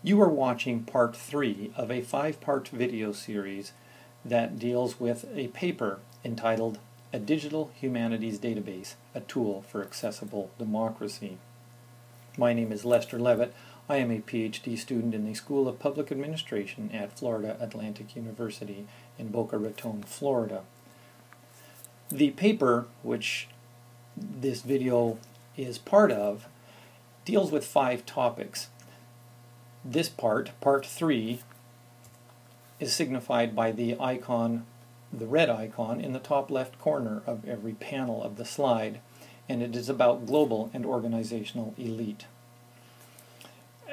You are watching part 3 of a 5-part video series that deals with a paper entitled A Digital Humanities Database, a Tool for Accessible Democracy. My name is Lester Levitt. I am a PhD student in the School of Public Administration at Florida Atlantic University in Boca Raton, Florida. The paper, which this video is part of, deals with 5 topics. This part 3, is signified by the icon, the red icon, in the top left corner of every panel of the slide, and it is about global and organizational elite.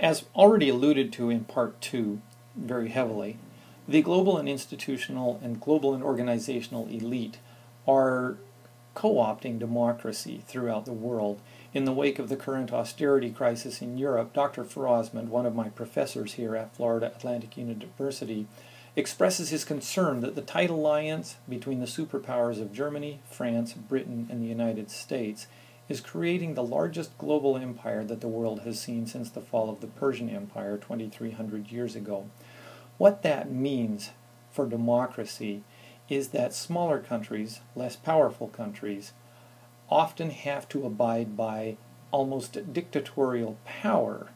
As already alluded to in part 2 very heavily, the global and institutional and global and organizational elite are co-opting democracy throughout the world. In the wake of the current austerity crisis in Europe, Dr. Osmond, one of my professors here at Florida Atlantic University, expresses his concern that the tight alliance between the superpowers of Germany, France, Britain, and the United States is creating the largest global empire that the world has seen since the fall of the Persian Empire 2,300 years ago. What that means for democracy is that smaller countries, less powerful countries, often have to abide by almost dictatorial power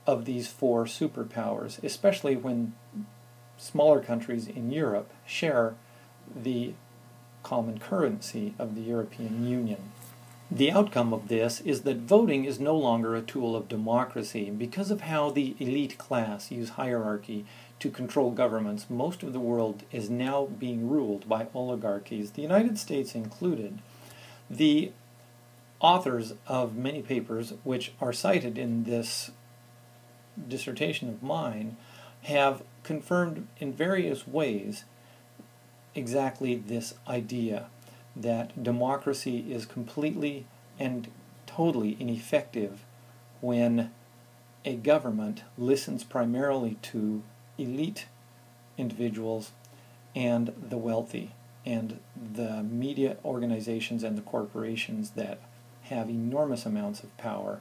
of these 4 superpowers, especially when smaller countries in Europe share the common currency of the European Union. The outcome of this is that voting is no longer a tool of democracy. Because of how the elite class use hierarchy to control governments, most of the world is now being ruled by oligarchies, the United States included. The authors of many papers which are cited in this dissertation of mine have confirmed in various ways exactly this idea that democracy is completely and totally ineffective when a government listens primarily to elite individuals and the wealthy and the media organizations and the corporations that have enormous amounts of power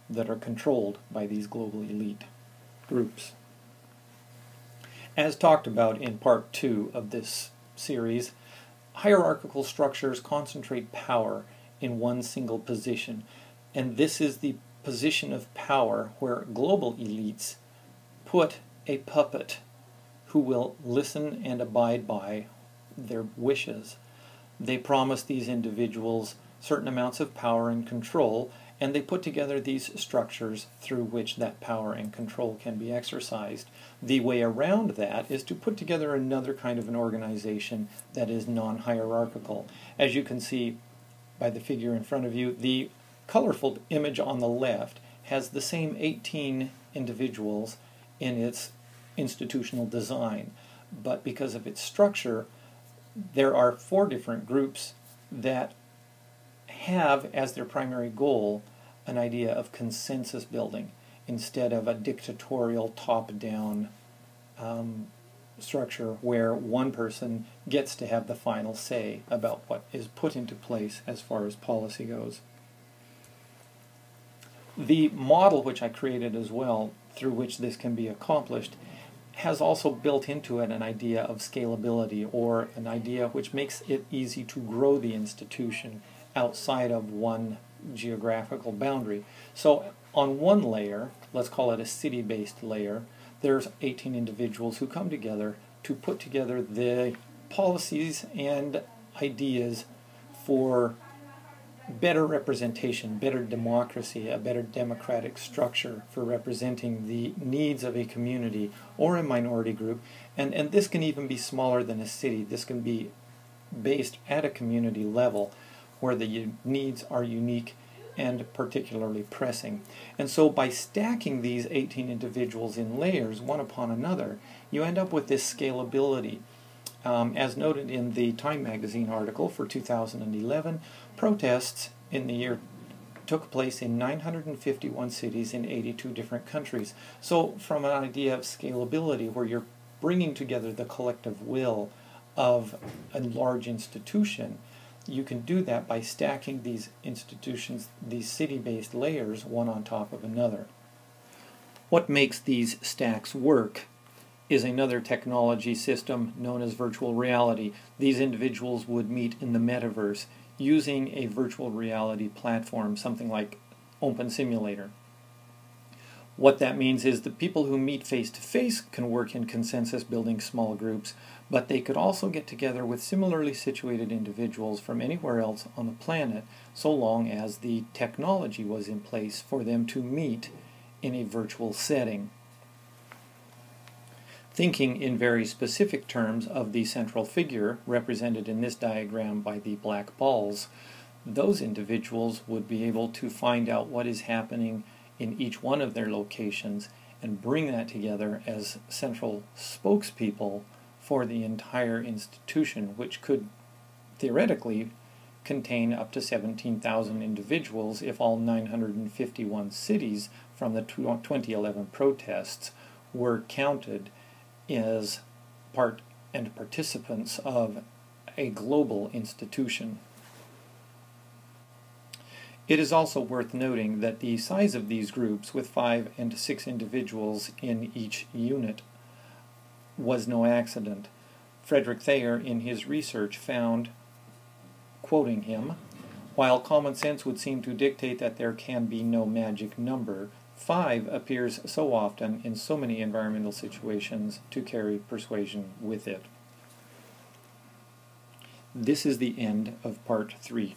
that are controlled by these global elite groups. As talked about in part 2 of this series, hierarchical structures concentrate power in one single position, and this is the position of power where global elites put a puppet who will listen and abide by their wishes. They promise these individuals certain amounts of power and control, and they put together these structures through which that power and control can be exercised. The way around that is to put together another kind of an organization that is non-hierarchical. As you can see by the figure in front of you, the colorful image on the left has the same 18 individuals in its institutional design, but because of its structure, there are 4 different groups that have as their primary goal an idea of consensus building instead of a dictatorial top-down structure where one person gets to have the final say about what is put into place as far as policy goes. The model which I created as well, through which this can be accomplished, has also built into it an idea of scalability, or an idea which makes it easy to grow the institution outside of one geographical boundary. So on one layer, let's call it a city-based layer, there's 18 individuals who come together to put together the policies and ideas for better representation, better democracy, a better democratic structure for representing the needs of a community or a minority group. And this can even be smaller than a city. This can be based at a community level where the needs are unique and particularly pressing. And so by stacking these 18 individuals in layers, one upon another, you end up with this scalability. As noted in the Time magazine article for 2011, protests in the year took place in 951 cities in 82 different countries. So from an idea of scalability where you're bringing together the collective will of a large institution, you can do that by stacking these institutions, these city-based layers, one on top of another. What makes these stacks work is another technology system known as virtual reality. These individuals would meet in the metaverse using a virtual reality platform, something like Open Simulator. What that means is the people who meet face-to-face can work in consensus building small groups, but they could also get together with similarly situated individuals from anywhere else on the planet, so long as the technology was in place for them to meet in a virtual setting. Thinking in very specific terms of the central figure, represented in this diagram by the black balls, those individuals would be able to find out what is happening in each one of their locations and bring that together as central spokespeople for the entire institution, which could theoretically contain up to 17,000 individuals if all 951 cities from the 2011 protests were counted as part and participants of a global institution. It is also worth noting that the size of these groups, with 5 and 6 individuals in each unit, was no accident. Frederick Thayer, in his research, found, quoting him, "While common sense would seem to dictate that there can be no magic number, 5 appears so often in so many environmental situations to carry persuasion with it." This is the end of part 3.